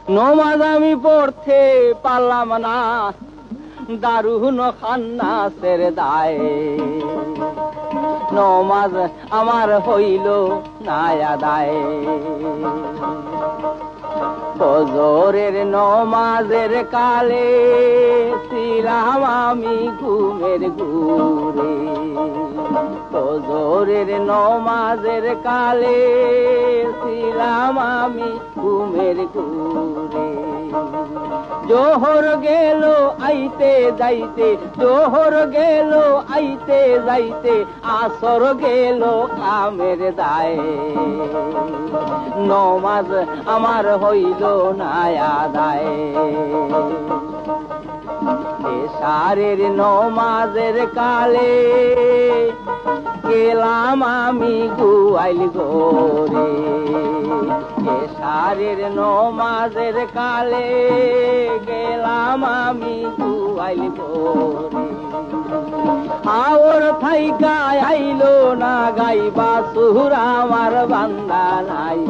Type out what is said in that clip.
নমাজ আমি পড়তে পারলাম না, দারুন খান্নাসের দায়ে। নমাজ আমার হইল না আদায়। ফজরের নমাজের কালে ছিলাম আমি ঘুমের ঘুরে। ফজরের নমাজের কালে ছিলাম আমি ঘুমের ঘুরে। জোহর গেল আইতে যাইতে, জোহর গেল আইতে যাইতে, আসর গেল কামের দায়ে। নমাজ আমার হইল না আদায়। এশারের নমাজের কালে গেলাম আমি গুয়াইল গোরে। এশারের নমাজের কালে গেলাম আমি গুয়াইল গোরে। আওর থাইকা আইলো না গাইবা সুর আমার বান্দা নাই।